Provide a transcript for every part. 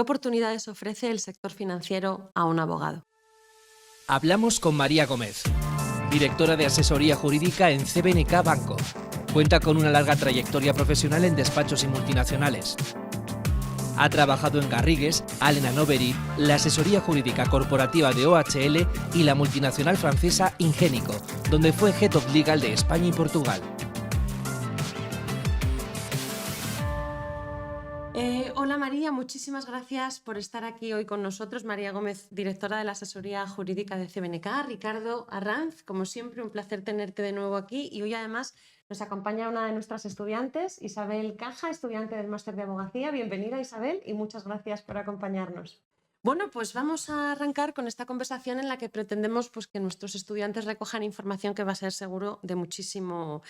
oportunidades ofrece el sector financiero a un abogado? Hablamos con María Gómez, directora de asesoría jurídica en CB&K Banco. Cuenta con una larga trayectoria profesional en despachos y multinacionales. Ha trabajado en Garrigues, Allen & Overy, la asesoría jurídica corporativa de OHL y la multinacional francesa Ingenico, donde fue Head of Legal de España y Portugal. Hola María, muchísimas gracias por estar aquí hoy con nosotros. María Gómez, directora de la asesoría jurídica de CB&K. Ricardo Arranz, como siempre, un placer tenerte de nuevo aquí. Y hoy además nos acompaña una de nuestras estudiantes, Isabel Caja, estudiante del máster de abogacía. Bienvenida Isabel y muchas gracias por acompañarnos. Bueno, pues vamos a arrancar con esta conversación en la que pretendemos que nuestros estudiantes recojan información que va a ser seguro de muchísimo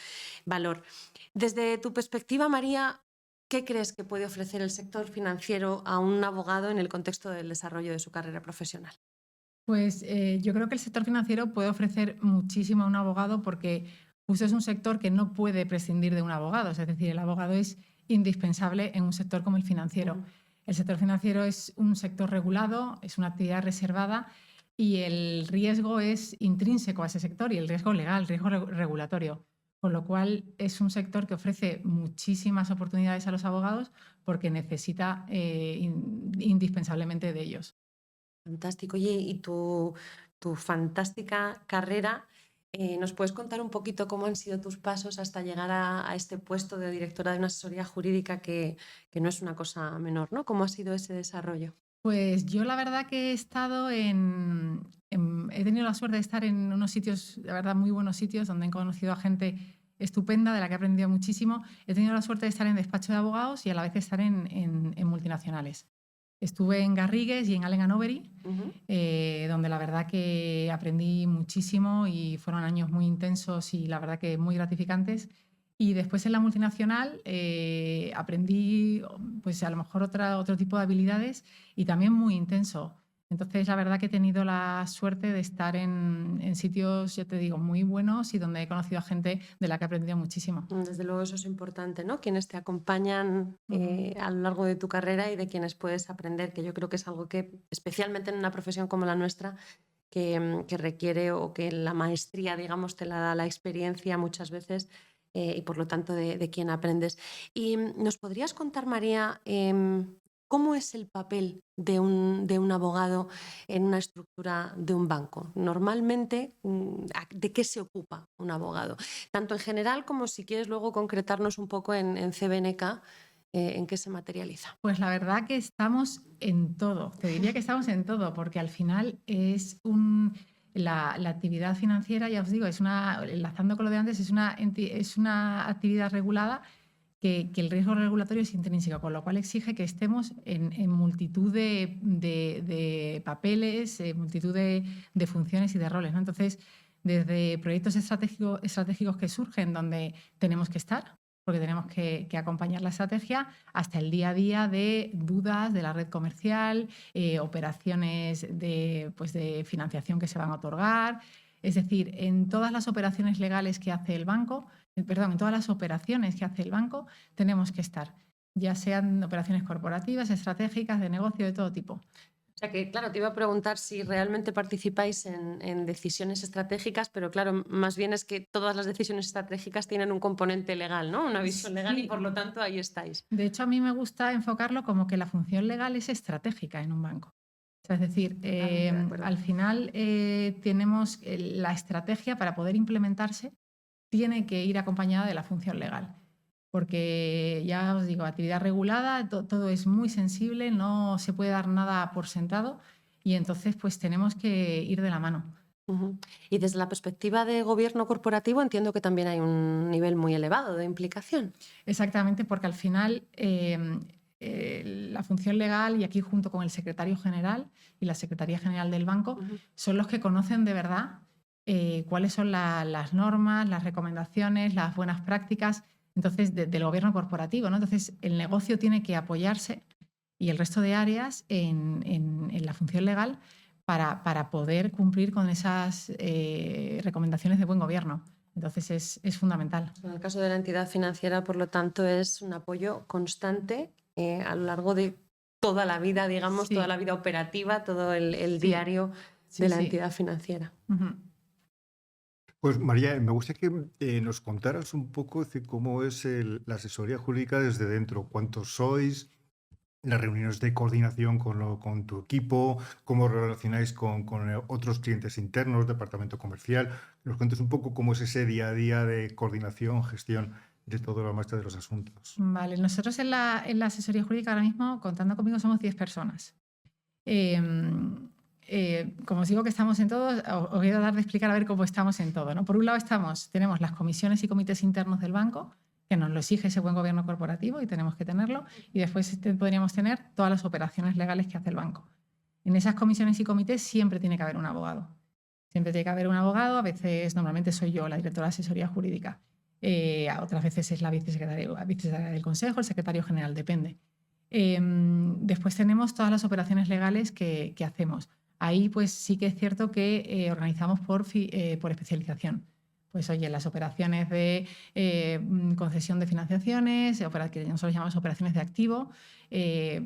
valor. Desde tu perspectiva, María, ¿qué crees que puede ofrecer el sector financiero a un abogado en el contexto del desarrollo de su carrera profesional? Pues yo creo que el sector financiero puede ofrecer muchísimo a un abogado porque justo es un sector que no puede prescindir de un abogado. Es decir, el abogado es indispensable en un sector como el financiero. El sector financiero es un sector regulado, es una actividad reservada y el riesgo es intrínseco a ese sector y el riesgo legal, el riesgo regulatorio. Con lo cual es un sector que ofrece muchísimas oportunidades a los abogados porque necesita indispensablemente de ellos. Fantástico. Oye, y tu fantástica carrera, ¿nos puedes contar un poquito cómo han sido tus pasos hasta llegar a este puesto de directora de una asesoría jurídica que no es una cosa menor, ¿no? ¿Cómo ha sido ese desarrollo? Pues yo la verdad que he estado he tenido la suerte de estar en unos sitios, de verdad, muy buenos sitios, donde he conocido a gente estupenda, de la que he aprendido muchísimo. He tenido la suerte de estar en despacho de abogados y a la vez estar en multinacionales. Estuve en Garrigues y en Allen & Overy, donde la verdad que aprendí muchísimo y fueron años muy intensos y la verdad que muy gratificantes. Y después en la multinacional aprendí pues a lo mejor otro tipo de habilidades y también muy intenso. Entonces la verdad que he tenido la suerte de estar en sitios, ya te digo, muy buenos y donde he conocido a gente de la que he aprendido muchísimo. Desde luego eso es importante, ¿no? Quienes te acompañan a lo largo de tu carrera y de quienes puedes aprender, que yo creo que es algo que, especialmente en una profesión como la nuestra, que requiere o que la maestría, digamos, te la da la experiencia muchas veces y por lo tanto de quien aprendes. ¿Y nos podrías contar, María, cómo es el papel de un abogado en una estructura de un banco? Normalmente, ¿de qué se ocupa un abogado? Tanto en general como si quieres luego concretarnos un poco en CB&K, ¿en qué se materializa? Pues la verdad que estamos en todo, te diría que estamos en todo, porque al final es la actividad financiera, ya os digo, enlazando con lo de antes, es una actividad regulada que el riesgo regulatorio es intrínseco, con lo cual exige que estemos en multitud de papeles, multitud de funciones y de roles, ¿no? Entonces, desde proyectos estratégicos que surgen donde tenemos que estar, porque tenemos que acompañar la estrategia, hasta el día a día de dudas de la red comercial, operaciones de financiación que se van a otorgar. Es decir, en todas las operaciones legales que hace el banco, en todas las operaciones que hace el banco tenemos que estar, ya sean operaciones corporativas, estratégicas, de negocio, de todo tipo. O sea que, claro, te iba a preguntar si realmente participáis en decisiones estratégicas, pero claro, más bien es que todas las decisiones estratégicas tienen un componente legal, ¿no? Una visión legal y por lo tanto ahí estáis. De hecho, a mí me gusta enfocarlo como que la función legal es estratégica en un banco. Es decir, al final tenemos la estrategia para poder implementarse, tiene que ir acompañada de la función legal. Porque ya os digo, actividad regulada, todo es muy sensible, no se puede dar nada por sentado y entonces pues tenemos que ir de la mano. Y desde la perspectiva de gobierno corporativo entiendo que también hay un nivel muy elevado de implicación. Exactamente, porque al final la función legal, y aquí junto con el secretario general y la secretaría general del banco, son los que conocen de verdad cuáles son las normas, las recomendaciones, las buenas prácticas, entonces del gobierno corporativo, ¿no? Entonces el negocio tiene que apoyarse y el resto de áreas en la función legal para poder cumplir con esas recomendaciones de buen gobierno. Entonces es fundamental. En el caso de la entidad financiera, por lo tanto, es un apoyo constante a lo largo de toda la vida, digamos, Sí. toda la vida operativa, todo el Sí. diario Sí, de la sí. entidad financiera. Ujú. Pues María, me gustaría que nos contaras un poco de cómo es la asesoría jurídica desde dentro, cuántos sois, las reuniones de coordinación con tu equipo, cómo os relacionáis con otros clientes internos, departamento comercial. Nos cuentes un poco cómo es ese día a día de coordinación, gestión de todo lo más de los asuntos. Vale, nosotros en la asesoría jurídica ahora mismo, contando conmigo, somos 10 personas. Como os digo que estamos en todo, os voy a dar de explicar a ver cómo estamos en todo, ¿no? Por un lado tenemos las comisiones y comités internos del banco, que nos lo exige ese buen gobierno corporativo y tenemos que tenerlo, y después podríamos tener todas las operaciones legales que hace el banco. En esas comisiones y comités siempre tiene que haber un abogado. Siempre tiene que haber un abogado, a veces, normalmente soy yo la directora de asesoría jurídica, otras veces es la vicesecretaria del Consejo, el secretario general, depende. Después tenemos todas las operaciones legales que hacemos. Ahí pues sí que es cierto que organizamos por especialización. Pues oye, las operaciones de concesión de financiaciones, que nosotros llamamos operaciones de activo,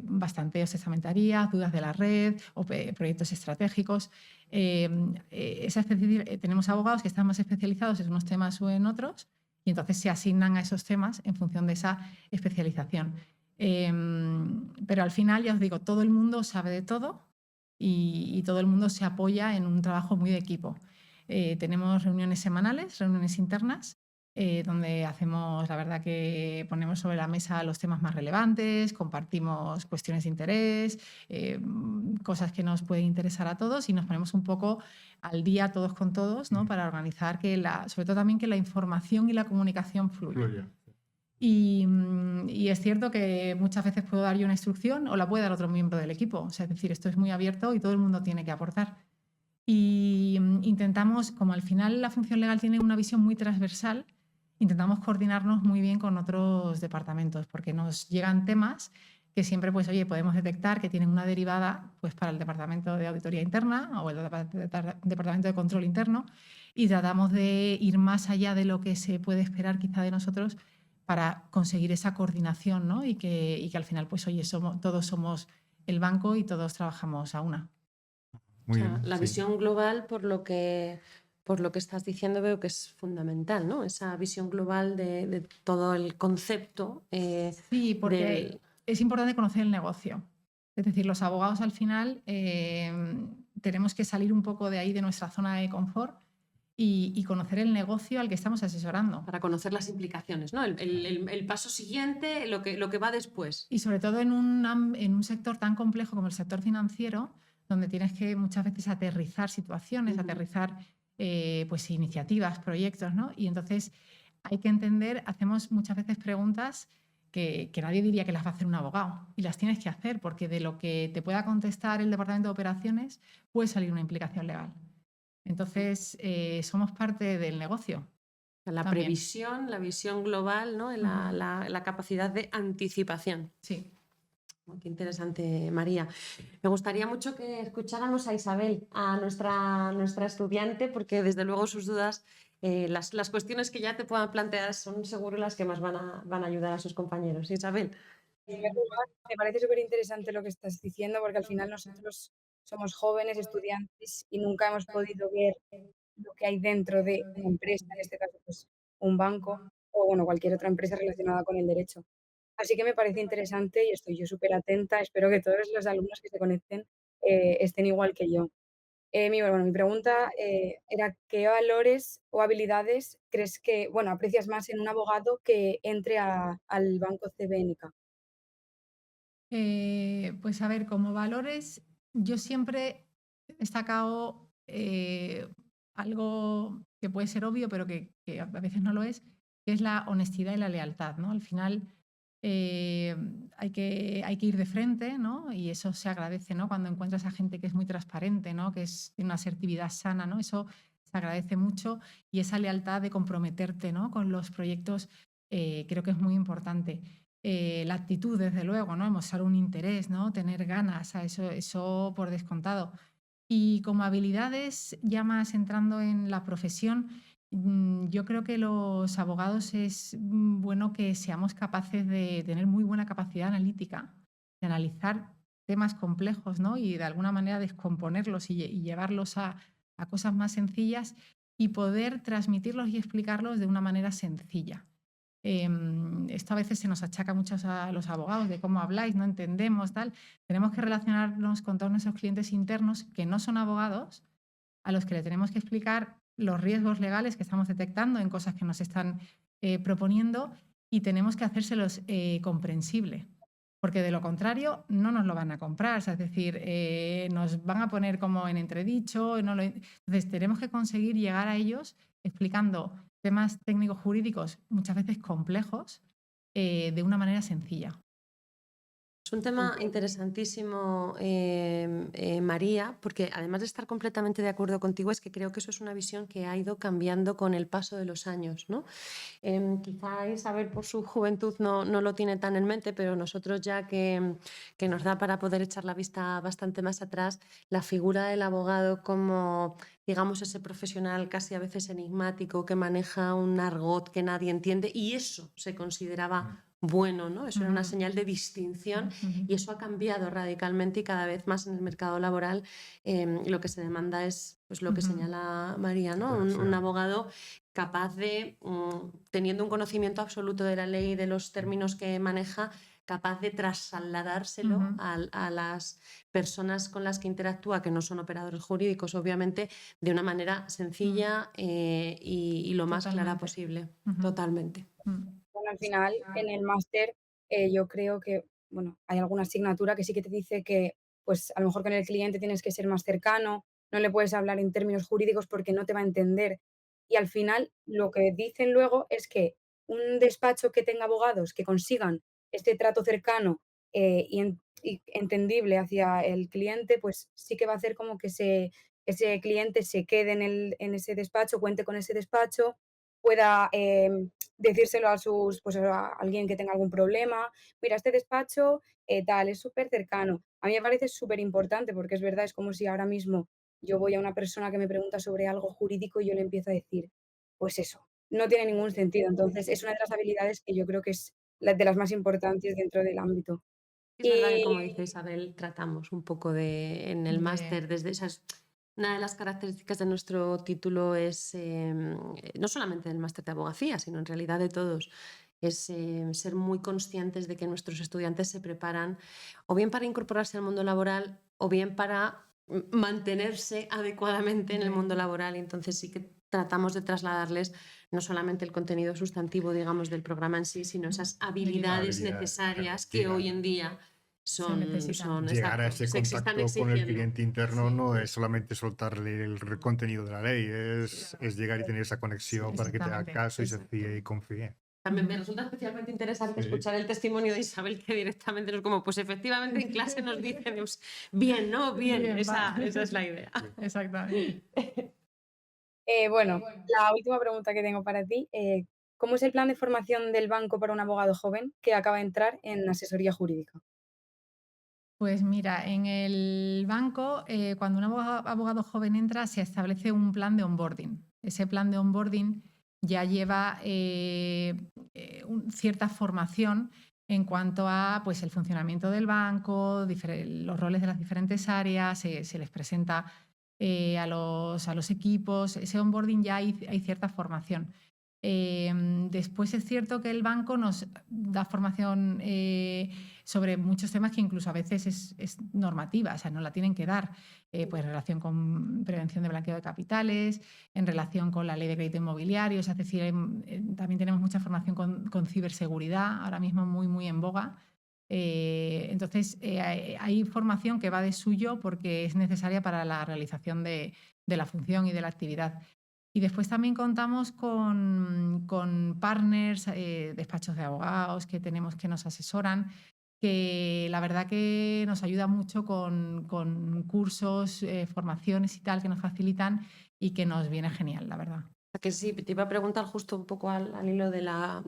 bastanteos testamentarías, dudas de la red, proyectos estratégicos. Tenemos abogados que están más especializados en unos temas o en otros y entonces se asignan a esos temas en función de esa especialización. Pero al final, ya os digo, todo el mundo sabe de todo y todo el mundo se apoya en un trabajo muy de equipo. Tenemos reuniones semanales, reuniones internas, donde hacemos, la verdad que ponemos sobre la mesa los temas más relevantes, compartimos cuestiones de interés, cosas que nos pueden interesar a todos y nos ponemos un poco al día todos con todos, ¿no? Para organizar sobre todo también que la información y la comunicación fluya. Y es cierto que muchas veces puedo dar yo una instrucción o la puede dar otro miembro del equipo. O sea, es decir, esto es muy abierto y todo el mundo tiene que aportar. Y intentamos, como al final la función legal tiene una visión muy transversal, intentamos coordinarnos muy bien con otros departamentos, porque nos llegan temas que siempre, pues, oye, podemos detectar que tienen una derivada pues, para el Departamento de Auditoría Interna o el Departamento de Control Interno y tratamos de ir más allá de lo que se puede esperar quizá de nosotros para conseguir esa coordinación, ¿no? Y que al final, pues oye, todos somos el banco y todos trabajamos a una. Muy O sea, bien, la sí. visión global, por lo que estás diciendo, veo que es fundamental, ¿no? Esa visión global de todo el concepto. Sí, porque es importante conocer el negocio. Es decir, los abogados al final tenemos que salir un poco de ahí, de nuestra zona de confort y conocer el negocio al que estamos asesorando. Para conocer las implicaciones, ¿no? El paso siguiente, lo que va después. Y sobre todo en un sector tan complejo como el sector financiero, donde tienes que muchas veces aterrizar situaciones, aterrizar pues, iniciativas, proyectos, ¿no? Y entonces hay que entender, hacemos muchas veces preguntas que nadie diría que las va a hacer un abogado y las tienes que hacer porque de lo que te pueda contestar el Departamento de Operaciones puede salir una implicación legal. Entonces, somos parte del negocio. La también. previsión, la visión global, ¿no? La capacidad de anticipación. Sí. Qué interesante, María. Me gustaría mucho que escucháramos a Isabel, a nuestra estudiante, porque desde luego sus dudas, las cuestiones que ya te puedan plantear son seguro las que más van a ayudar a sus compañeros. Isabel. En primer lugar, me parece súper interesante lo que estás diciendo, porque al final nosotros somos jóvenes estudiantes y nunca hemos podido ver lo que hay dentro de una empresa, en este caso pues un banco o bueno, cualquier otra empresa relacionada con el derecho. Así que me parece interesante y estoy yo súper atenta. Espero que todos los alumnos que se conecten estén igual que yo. Mi pregunta era, ¿qué valores o habilidades crees que, bueno, aprecias más en un abogado que entre al banco CBNK? Pues a ver, como valores, yo siempre he destacado algo que puede ser obvio, pero que a veces no lo es, que es la honestidad y la lealtad, ¿no? Al final hay que ir de frente, ¿no? Y eso se agradece, ¿no? Cuando encuentras a gente que es muy transparente, ¿no? Que tiene una asertividad sana, ¿no? Eso se agradece mucho y esa lealtad de comprometerte, ¿no? Con los proyectos creo que es muy importante. La actitud, desde luego, ¿no? Mostrar un interés, ¿no? Tener ganas, eso por descontado. Y como habilidades, ya más entrando en la profesión, yo creo que los abogados es bueno que seamos capaces de tener muy buena capacidad analítica, de analizar temas complejos, ¿no? Y de alguna manera descomponerlos y llevarlos a cosas más sencillas y poder transmitirlos y explicarlos de una manera sencilla. Esto a veces se nos achaca mucho a los abogados de cómo habláis, no entendemos, tal. Tenemos que relacionarnos con todos nuestros clientes internos que no son abogados, a los que le tenemos que explicar los riesgos legales que estamos detectando en cosas que nos están proponiendo y tenemos que hacérselos comprensible. Porque de lo contrario no nos lo van a comprar, o sea, es decir, nos van a poner como en entredicho. Entonces tenemos que conseguir llegar a ellos explicando temas técnicos jurídicos muchas veces complejos de una manera sencilla. Es un tema interesantísimo, María, porque además de estar completamente de acuerdo contigo, es que creo que eso es una visión que ha ido cambiando con el paso de los años, ¿no? Quizá Isabel por su juventud no lo tiene tan en mente, pero nosotros ya que nos da para poder echar la vista bastante más atrás, la figura del abogado como, digamos, ese profesional casi a veces enigmático que maneja un argot que nadie entiende, y eso se consideraba bueno, ¿no? Eso era una señal de distinción y eso ha cambiado radicalmente y cada vez más en el mercado laboral lo que se demanda es pues, lo que señala María, ¿no? Un abogado capaz de, teniendo un conocimiento absoluto de la ley y de los términos que maneja, capaz de trasladárselo a las personas con las que interactúa, que no son operadores jurídicos, obviamente, de una manera sencilla y lo más clara posible. Totalmente. Bueno, al final, en el máster, yo creo que, bueno, hay alguna asignatura que sí que te dice que, pues, a lo mejor con el cliente tienes que ser más cercano, no le puedes hablar en términos jurídicos porque no te va a entender. Y al final, lo que dicen luego es que un despacho que tenga abogados que consigan este trato cercano, y entendible hacia el cliente, pues sí que va a hacer como que ese cliente se quede en ese despacho, cuente con ese despacho, pueda, decírselo pues, a alguien que tenga algún problema. Mira, este despacho, tal, es súper cercano. A mí me parece súper importante porque es verdad, es como si ahora mismo yo voy a una persona que me pregunta sobre algo jurídico y yo le empiezo a decir, pues eso, no tiene ningún sentido. Entonces, es una de las habilidades que yo creo que es de las más importantes dentro del ámbito. Es verdad que, Y como dice Isabel, tratamos un poco en el máster desde esas. Una de las características de nuestro título es, no solamente del máster de abogacía, sino en realidad de todos, es ser muy conscientes de que nuestros estudiantes se preparan o bien para incorporarse al mundo laboral o bien para mantenerse adecuadamente en el mundo laboral. Y entonces sí que tratamos de trasladarles no solamente el contenido sustantivo, digamos, del programa en sí, sino esas habilidades necesarias que hoy en día llegar a ese contacto con el cliente interno no es solamente soltarle el contenido de la ley, es llegar y tener esa conexión para que te haga caso y se fíe y confíe. También me resulta especialmente interesante escuchar el testimonio de Isabel, que directamente nos como, pues efectivamente en clase nos dicen, bien, ¿no? Bien, esa es la idea. Exactamente. Bueno, la última pregunta que tengo para ti, ¿cómo es el plan de formación del banco para un abogado joven que acaba de entrar en asesoría jurídica? Pues mira, en el banco, cuando un abogado joven entra, se establece un plan de onboarding. Ese plan de onboarding ya lleva cierta formación en cuanto a pues, el funcionamiento del banco, los roles de las diferentes áreas, se les presenta a los equipos. Ese onboarding ya hay cierta formación. Después es cierto que el banco nos da formación sobre muchos temas que incluso a veces es normativa, o sea, no la tienen que dar, pues en relación con prevención de blanqueo de capitales, en relación con la ley de crédito inmobiliario, es decir, también tenemos mucha formación con ciberseguridad, ahora mismo muy, muy en boga. Entonces, hay formación que va de suyo porque es necesaria para la realización de la función y de la actividad. Y después también contamos con partners, despachos de abogados que tenemos que nos asesoran, que la verdad que nos ayuda mucho con cursos, formaciones y tal que nos facilitan y que nos viene genial, la verdad. Que sí, te iba a preguntar justo un poco al hilo de la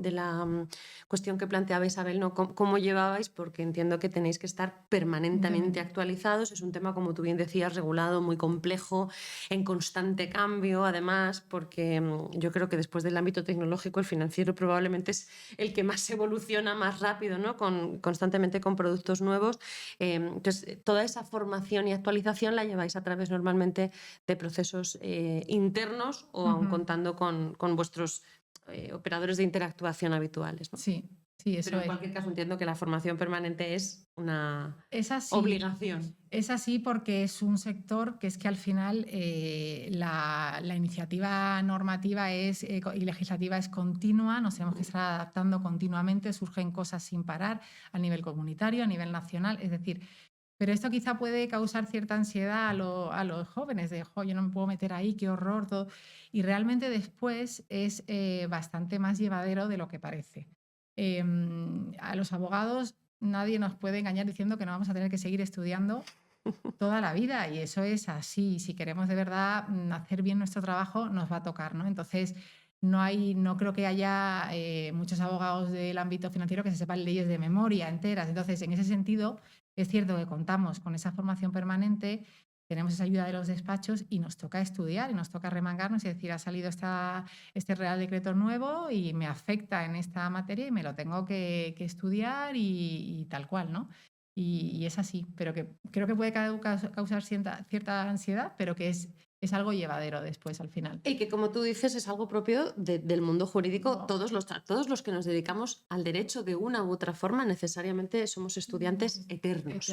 cuestión que planteaba Isabel, ¿no? ¿Cómo llevabais? Porque entiendo que tenéis que estar permanentemente actualizados. Es un tema, como tú bien decías, regulado, muy complejo, en constante cambio, además, porque yo creo que después del ámbito tecnológico, el financiero probablemente es el que más evoluciona más rápido, ¿no? Constantemente con productos nuevos. Entonces, toda esa formación y actualización la lleváis a través normalmente de procesos internos o aún contando con vuestros operadores de interactuación habituales, ¿no? Sí, sí, eso Pero en es. cualquier caso entiendo que la formación permanente es una Es así. obligación. Es así porque es un sector que es que al final la iniciativa normativa y legislativa es continua, nos tenemos que estar adaptando continuamente, surgen cosas sin parar a nivel comunitario, a nivel nacional, es decir, pero esto quizá puede causar cierta ansiedad a los jóvenes, de, yo no me puedo meter ahí, qué horror, todo. Y realmente después es bastante más llevadero de lo que parece. A los abogados nadie nos puede engañar diciendo que no vamos a tener que seguir estudiando toda la vida y eso es así. Si queremos de verdad hacer bien nuestro trabajo, nos va a tocar, ¿no? Entonces, no creo que haya muchos abogados del ámbito financiero que se sepan leyes de memoria enteras. Entonces, en ese sentido, es cierto que contamos con esa formación permanente, tenemos esa ayuda de los despachos y nos toca estudiar y nos toca remangarnos y decir, ha salido este Real Decreto nuevo y me afecta en esta materia y me lo tengo que estudiar y tal cual, ¿no? Y es así, pero que creo que puede causar cierta ansiedad, pero que es algo llevadero después al final. Y que, como tú dices, es algo propio del mundo jurídico. Todos los que nos dedicamos al derecho de una u otra forma necesariamente somos estudiantes eternos.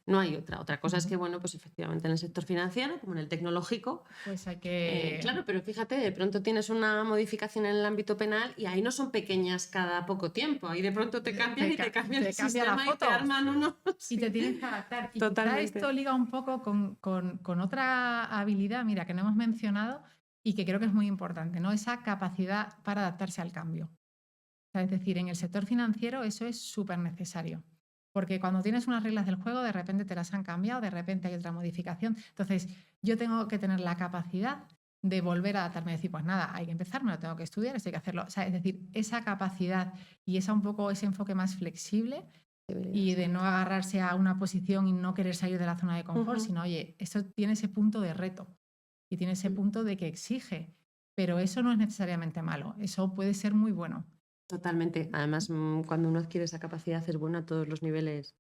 No hay otra. Otra cosa es que, bueno, pues efectivamente en el sector financiero, como en el tecnológico, pues hay que... claro, pero fíjate, de pronto tienes una modificación en el ámbito penal y ahí no son pequeñas cada poco tiempo. Ahí de pronto te cambian y te cambian el sistema y te arman uno. Y te tienes que adaptar. Y totalmente. quizá esto liga un poco con otra habilidad, mira, que no hemos mencionado y que creo que es muy importante, ¿no? Esa capacidad para adaptarse al cambio. O sea, es decir, en el sector financiero eso es súper necesario. Porque cuando tienes unas reglas del juego, de repente te las han cambiado, de repente hay otra modificación. Entonces, yo tengo que tener la capacidad de volver a adaptarme y decir, pues nada, hay que empezar, me lo tengo que estudiar, esto hay que hacerlo. O sea, es decir, esa capacidad y un poco ese enfoque más flexible y de no agarrarse a una posición y no querer salir de la zona de confort, sino, oye, esto tiene ese punto de reto y tiene ese punto de que exige, pero eso no es necesariamente malo, eso puede ser muy bueno. Totalmente. Además, cuando uno adquiere esa capacidad es buena a todos los niveles,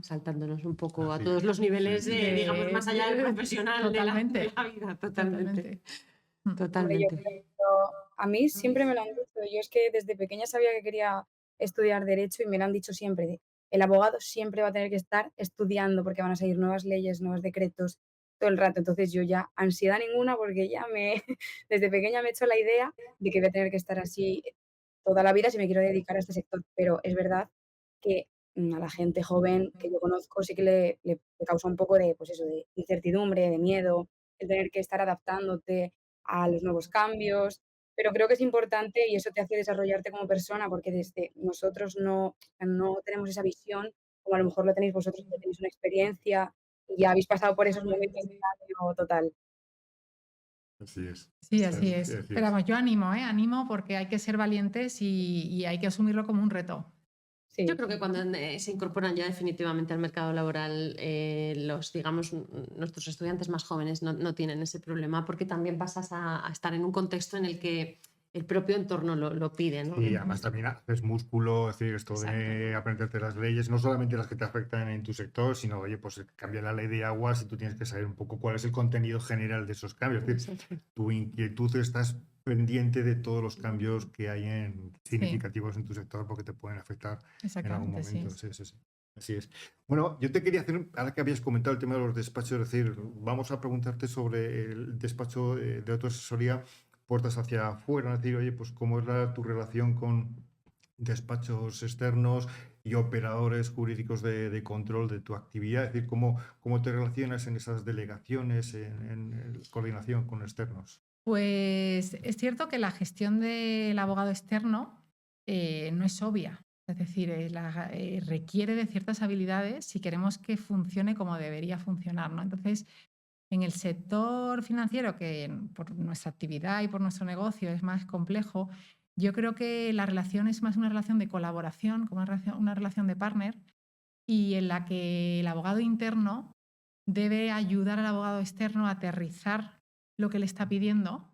saltándonos un poco a todos los niveles, digamos, más allá del profesional de la vida. Totalmente. A mí siempre me lo han dicho. Yo es que desde pequeña sabía que quería estudiar Derecho y me lo han dicho siempre. El abogado siempre va a tener que estar estudiando porque van a salir nuevas leyes, nuevos decretos todo el rato. Entonces yo ya, ansiedad ninguna porque ya desde pequeña me he hecho la idea de que voy a tener que estar así toda la vida si me quiero dedicar a este sector. Pero es verdad que a la gente joven que yo conozco sí que le causa un poco de, pues eso, de incertidumbre, de miedo, el tener que estar adaptándote a los nuevos cambios, pero creo que es importante y eso te hace desarrollarte como persona, porque desde nosotros no tenemos esa visión, como a lo mejor lo tenéis vosotros, que tenéis una experiencia y ya habéis pasado por esos momentos de cambio total. Así es. Sí, así es. Pero vamos, yo animo porque hay que ser valientes y hay que asumirlo como un reto. Sí. Yo creo que cuando se incorporan ya definitivamente al mercado laboral, digamos, nuestros estudiantes más jóvenes no tienen ese problema porque también pasas a estar en un contexto en el que el propio entorno lo pide, ¿no? Y además también haces músculo, es decir, esto de aprenderte las leyes, no solamente las que te afectan en tu sector, sino, oye, pues cambia la ley de aguas y tú tienes que saber un poco cuál es el contenido general de esos cambios. Es decir, tu inquietud estás pendiente de todos los cambios que hay significativos en tu sector porque te pueden afectar en algún momento. Sí. Así es. Bueno, yo te quería hacer, ahora que habías comentado el tema de los despachos, es decir, vamos a preguntarte sobre el despacho de autoasesoría puertas hacia afuera, es decir, oye, pues cómo es tu relación con despachos externos y operadores jurídicos de control de tu actividad, es decir, cómo te relacionas en esas delegaciones, en coordinación con externos. Pues es cierto que la gestión del abogado externo no es obvia, es decir, requiere de ciertas habilidades si queremos que funcione como debería funcionar, ¿no? Entonces, En el sector financiero, que por nuestra actividad y por nuestro negocio es más complejo, yo creo que la relación es más una relación de colaboración, como una relación de partner, y en la que el abogado interno debe ayudar al abogado externo a aterrizar lo que le está pidiendo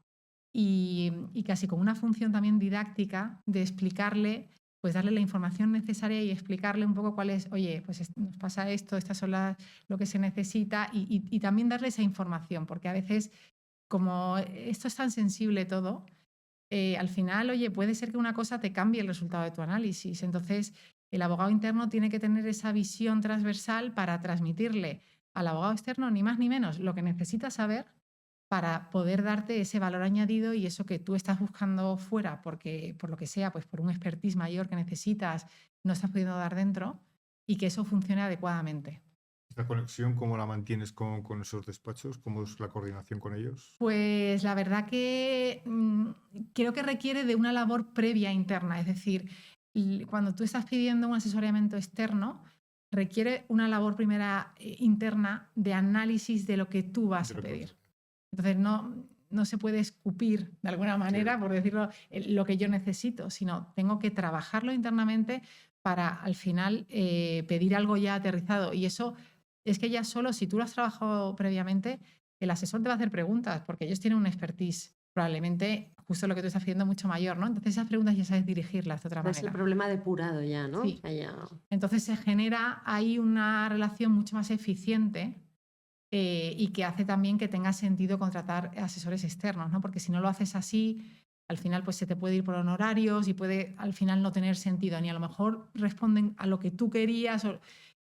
y casi con una función también didáctica de explicarle, pues darle la información necesaria y explicarle un poco cuál es, oye, pues nos pasa esto, estas son lo que se necesita y también darle esa información, porque a veces, como esto es tan sensible todo, al final, oye, puede ser que una cosa te cambie el resultado de tu análisis. Entonces, el abogado interno tiene que tener esa visión transversal para transmitirle al abogado externo ni más ni menos lo que necesita saber para poder darte ese valor añadido y eso que tú estás buscando fuera, porque por lo que sea, pues por un expertise mayor que necesitas, no estás pudiendo dar dentro y que eso funcione adecuadamente. ¿Esta conexión cómo la mantienes con esos despachos? ¿Cómo es la coordinación con ellos? Pues la verdad que creo que requiere de una labor previa interna, es decir, cuando tú estás pidiendo un asesoramiento externo, requiere una labor primera interna de análisis de lo que tú vas a pedir. Entonces no se puede escupir de alguna manera, por decirlo, lo que yo necesito, sino tengo que trabajarlo internamente para al final pedir algo ya aterrizado. Y eso es que ya solo si tú lo has trabajado previamente, el asesor te va a hacer preguntas porque ellos tienen un expertise probablemente justo lo que tú estás haciendo mucho mayor, ¿no? Entonces esas preguntas ya sabes dirigirlas de otra manera. Es el problema depurado ya, ¿no? Sí. Ya. Entonces se genera ahí una relación mucho más eficiente y que hace también que tenga sentido contratar asesores externos, ¿no? Porque si no lo haces así, al final pues se te puede ir por honorarios y puede al final no tener sentido, ni a lo mejor responden a lo que tú querías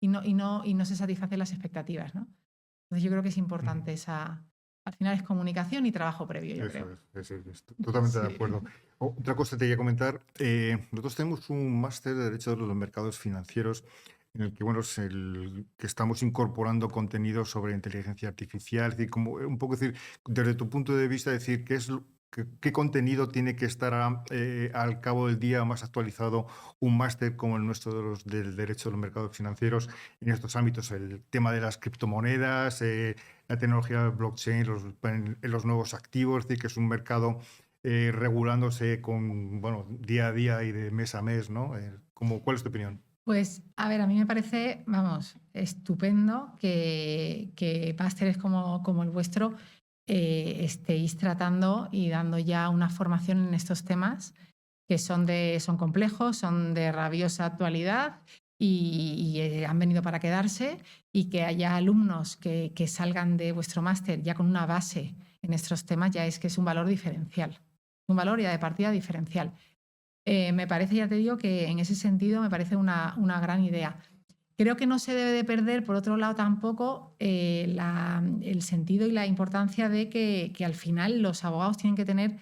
y no se satisfacen las expectativas, ¿no? Entonces yo creo que es importante al final es comunicación y trabajo previo, yo creo. Eso es, totalmente de acuerdo. Otra cosa que te quería comentar, nosotros tenemos un máster de Derecho de los Mercados Financieros en el que, bueno, es el que estamos incorporando contenido sobre inteligencia artificial, es decir, como un poco decir, desde tu punto de vista, decir qué contenido tiene que estar al cabo del día más actualizado un máster como el nuestro del derecho de los mercados financieros en estos ámbitos, el tema de las criptomonedas, la tecnología blockchain, los nuevos activos, es decir, que es un mercado regulándose día a día y de mes a mes, ¿no? ¿Cuál es tu opinión? Pues, a ver, a mí me parece, vamos, estupendo que másteres como el vuestro estéis tratando y dando ya una formación en estos temas que son complejos, son de rabiosa actualidad y han venido para quedarse y que haya alumnos que salgan de vuestro máster ya con una base en estos temas ya es que es un valor diferencial, un valor ya de partida diferencial. Me parece, ya te digo, que en ese sentido me parece una gran idea. Creo que no se debe de perder, por otro lado, tampoco el sentido y la importancia de que al final los abogados tienen que tener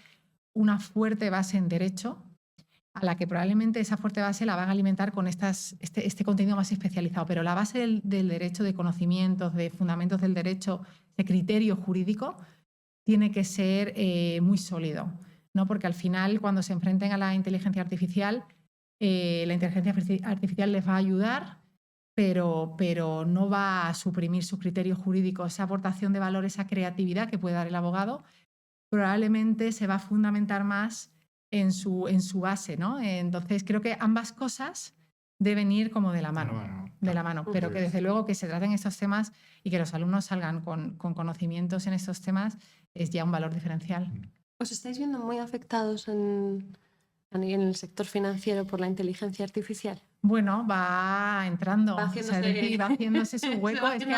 una fuerte base en derecho, a la que probablemente esa fuerte base la van a alimentar con este contenido más especializado. Pero la base del derecho, de conocimientos, de fundamentos del derecho, de criterio jurídico, tiene que ser muy sólido, ¿no? Porque al final, cuando se enfrenten a la inteligencia artificial, la inteligencia artificial les va a ayudar, pero no va a suprimir sus criterios jurídicos, esa aportación de valor, esa creatividad que puede dar el abogado, probablemente se va a fundamentar más en su base, ¿no? Entonces, creo que ambas cosas deben ir como de la mano, pero que desde luego que se traten estos temas y que los alumnos salgan con conocimientos en estos temas es ya un valor diferencial. ¿Os estáis viendo muy afectados en el sector financiero por la inteligencia artificial? Bueno, va entrando, va haciéndose su hueco, es que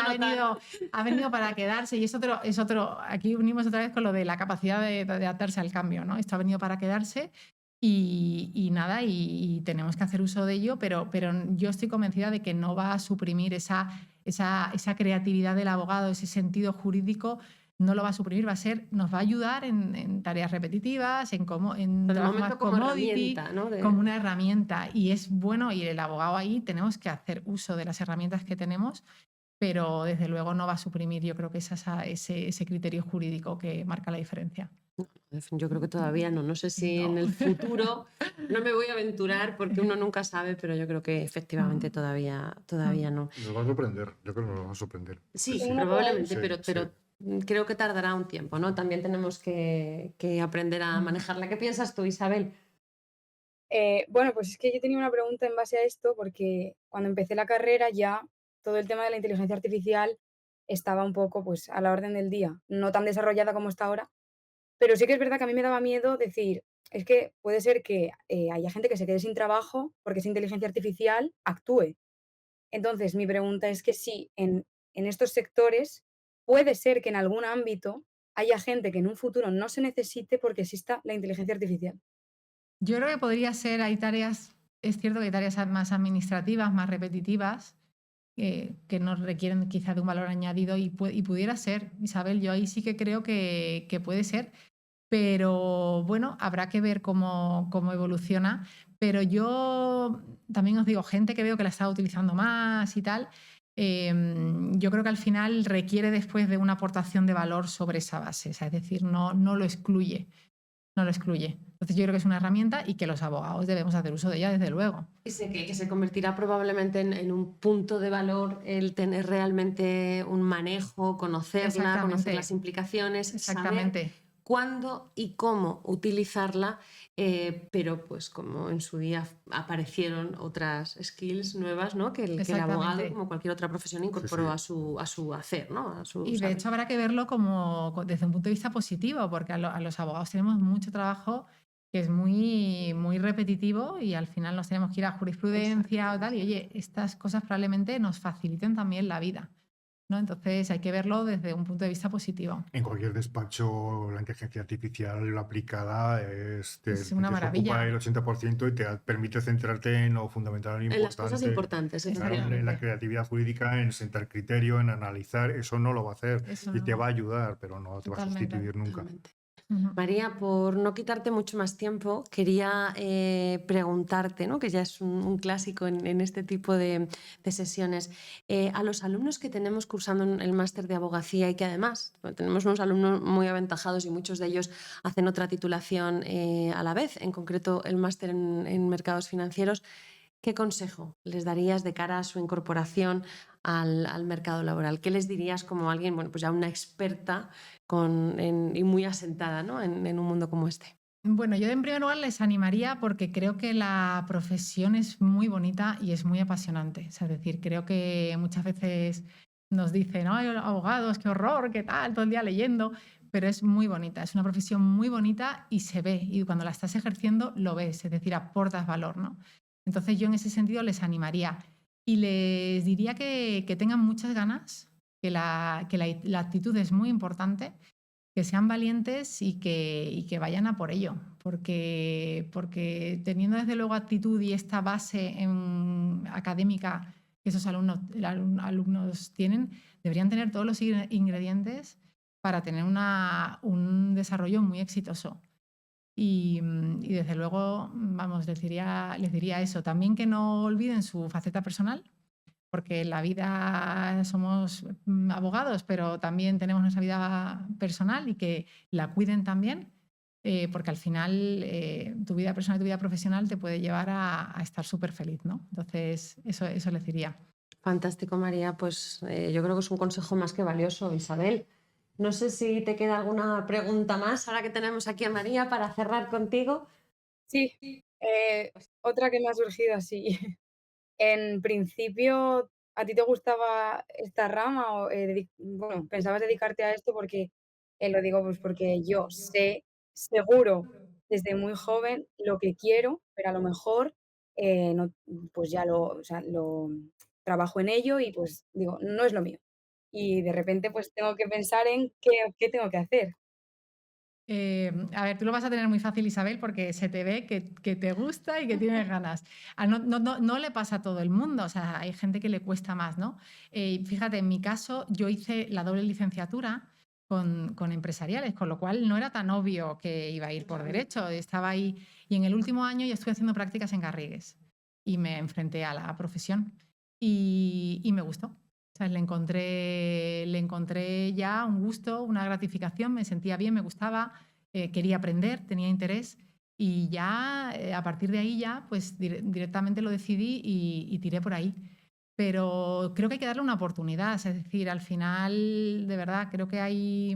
ha venido para quedarse y es otro, aquí unimos otra vez con lo de la capacidad de adaptarse al cambio, ¿no? Esto ha venido para quedarse y nada, y tenemos que hacer uso de ello, pero yo estoy convencida de que no va a suprimir esa creatividad del abogado, ese sentido jurídico. No lo va a suprimir, nos va a ayudar en tareas repetitivas, en trabajo más commodity, ¿no? Como una herramienta. Y es bueno, y el abogado ahí tenemos que hacer uso de las herramientas que tenemos, pero desde luego no va a suprimir, yo creo que ese criterio jurídico que marca la diferencia. Yo creo que todavía no. No sé si en el futuro, no me voy a aventurar porque uno nunca sabe, pero yo creo que efectivamente todavía no. Nos va a sorprender, yo creo que nos va a sorprender. Sí, probablemente, pero creo que tardará un tiempo, ¿no? También tenemos que aprender a manejarla. ¿Qué piensas tú, Isabel? Bueno, pues es que yo tenía una pregunta en base a esto, porque cuando empecé la carrera ya todo el tema de la inteligencia artificial estaba un poco, pues, a la orden del día, no tan desarrollada como está ahora, pero sí que es verdad que a mí me daba miedo decir, es que puede ser que, haya gente que se quede sin trabajo porque esa inteligencia artificial actúe. Entonces, mi pregunta es que si en estos sectores puede ser que en algún ámbito haya gente que en un futuro no se necesite porque exista la inteligencia artificial. Yo creo que podría ser, hay tareas, es cierto que hay tareas más administrativas, más repetitivas, que no requieren quizá de un valor añadido y pudiera ser, Isabel, yo ahí sí que creo que puede ser, pero bueno, habrá que ver cómo evoluciona. Pero yo también os digo, gente que veo que la está utilizando más y tal, yo creo que al final requiere después de una aportación de valor sobre esa base, o sea, es decir, no lo excluye, no lo excluye. Entonces yo creo que es una herramienta y que los abogados debemos hacer uso de ella, desde luego. Y sé que se convertirá probablemente en un punto de valor el tener realmente un manejo, conocerla, conocer las implicaciones, saber Exactamente. cuándo y cómo utilizarla, pero pues como en su día aparecieron otras skills nuevas, ¿no? Que el abogado, Exactamente. como cualquier otra profesión, incorporó a su hacer, ¿no? A su Y de saber. hecho habrá que verlo desde un punto de vista positivo, porque a los abogados tenemos mucho trabajo que es muy repetitivo y al final nos tenemos que ir a jurisprudencia o tal. Y oye, estas cosas probablemente nos faciliten también la vida, ¿no? Entonces hay que verlo desde un punto de vista positivo. En cualquier despacho, la inteligencia artificial aplicada Es te una desocupa el maravilla. 80% y te permite centrarte en lo fundamental, en lo En las cosas importante. importantes, Claro, en la efectivamente. creatividad jurídica, en sentar criterio, en analizar, eso no lo va a hacer Eso y te no, va a ayudar, pero no te va a totalmente. sustituir nunca. Totalmente. Ujú. María, por no quitarte mucho más tiempo, quería preguntarte, ¿no? Que ya es un clásico en este tipo de sesiones, a los alumnos que tenemos cursando el máster de abogacía y que además bueno, tenemos unos alumnos muy aventajados y muchos de ellos hacen otra titulación a la vez, en concreto el máster en mercados financieros. ¿Qué consejo les darías de cara a su incorporación al mercado laboral? ¿Qué les dirías como alguien, bueno, pues ya una experta y muy asentada, ¿no? en un mundo como este? Bueno, yo en primer lugar les animaría porque creo que la profesión es muy bonita y es muy apasionante. O sea, es decir, creo que muchas veces nos dicen, ay, abogados, qué horror, qué tal, todo el día leyendo, pero es muy bonita, es una profesión muy bonita y se ve, y cuando la estás ejerciendo lo ves, es decir, aportas valor, ¿no? Entonces yo en ese sentido les animaría y les diría que tengan muchas ganas, que la actitud es muy importante, que sean valientes y que vayan a por ello, porque teniendo desde luego actitud y esta base académica que esos alumnos tienen, deberían tener todos los ingredientes para tener un desarrollo muy exitoso. Y desde luego, vamos, les diría eso. También que no olviden su faceta personal, porque en la vida somos abogados, pero también tenemos nuestra vida personal y que la cuiden también, porque al final tu vida personal y tu vida profesional te puede llevar a estar súper feliz, ¿no? Entonces, eso les diría. Fantástico, María. Pues yo creo que es un consejo más que valioso, Isabel. No sé si te queda alguna pregunta más ahora que tenemos aquí a María para cerrar contigo. Sí, otra que me ha surgido así. En principio, ¿a ti te gustaba esta rama o, bueno, pensabas dedicarte a esto? Porque, lo digo, pues, porque yo sé seguro desde muy joven lo que quiero, pero a lo mejor, no, pues ya o sea, lo trabajo en ello y, pues, digo, no es lo mío. Y de repente, pues, tengo que pensar en qué tengo que hacer. A ver, tú lo vas a tener muy fácil, Isabel, porque se te ve que te gusta y que tienes ganas. No le pasa a todo el mundo, o sea, hay gente que le cuesta más, ¿no? Fíjate, en mi caso, yo hice la doble licenciatura con empresariales, con lo cual no era tan obvio que iba a ir por derecho. Estaba ahí y en el último año ya estuve haciendo prácticas en Garrigues y me enfrenté a la profesión y me gustó. O sea, le encontré ya un gusto, una gratificación, me sentía bien, me gustaba, quería aprender, tenía interés y ya a partir de ahí ya pues directamente lo decidí y tiré por ahí. pero creo que hay que darle una oportunidad. Es decir, al final, de verdad, creo que hay,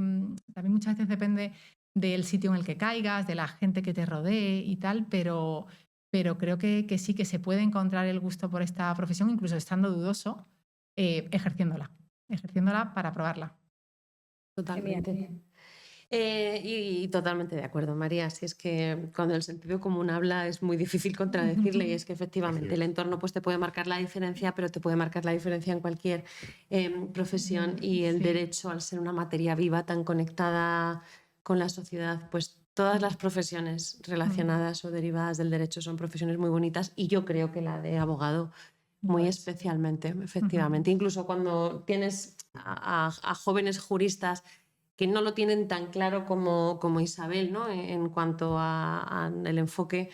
también muchas veces depende del sitio en el que caigas, de la gente que te rodee y tal, pero creo que sí que se puede encontrar el gusto por esta profesión, incluso estando dudoso, ejerciéndola para probarla. Totalmente. Y totalmente de acuerdo, María. Si es que cuando el sentido común habla es muy difícil contradecirle y es que efectivamente el entorno pues, te puede marcar la diferencia, pero te puede marcar la diferencia en cualquier profesión y el Sí. derecho, al ser una materia viva tan conectada con la sociedad, pues todas las profesiones relacionadas o derivadas del derecho son profesiones muy bonitas y yo creo que la de abogado muy Pues, especialmente, efectivamente. Incluso cuando tienes a jóvenes juristas que no lo tienen tan claro como Isabel, ¿no? En cuanto al enfoque,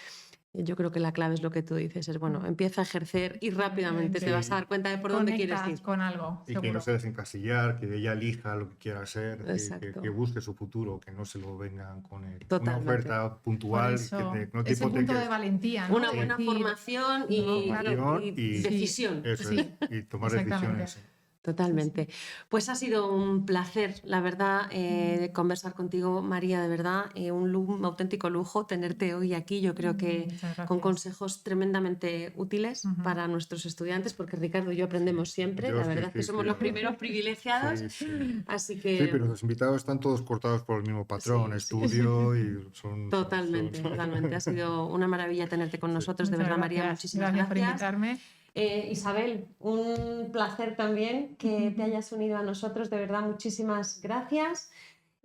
yo creo que la clave es lo que tú dices, es bueno, empieza a ejercer y rápidamente te vas a dar cuenta de por dónde quieres conectas ir. con algo, Y que no seguro. se desencasillar, que ella elija lo que quiera hacer, Exacto. que busque su futuro, que no se lo vengan con una Totalmente. oferta Por puntual, eso, que no te ese punto de hipoteques. valentía, ¿no? Una De buena decir, formación y, no, claro. y Sí, decisión. Eso sí, es, y tomar exactamente. decisiones. Totalmente. Pues ha sido un placer, la verdad, conversar contigo, María, de verdad, un auténtico lujo tenerte hoy aquí. Yo creo que Muchas con gracias. consejos tremendamente útiles para nuestros estudiantes, porque Ricardo y yo aprendemos siempre, Yo la sí, verdad es que sí, somos sí. los primeros privilegiados, Sí. así Sí, que pero los invitados están todos cortados por el mismo patrón, sí, estudio y son... totalmente, totalmente. Ha sido una maravilla tenerte con nosotros, de Muchas verdad, María, gracias. muchísimas Gracias por gracias. invitarme. Isabel, un placer también que te hayas unido a nosotros, de verdad, muchísimas gracias.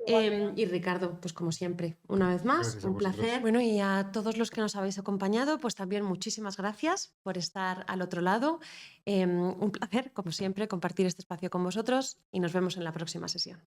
Y Ricardo, pues como siempre, una vez más, Gracias a un vosotros. placer. Bueno, y a todos los que nos habéis acompañado, pues también muchísimas gracias por estar al otro lado. Un placer, como siempre, compartir este espacio con vosotros y nos vemos en la próxima sesión.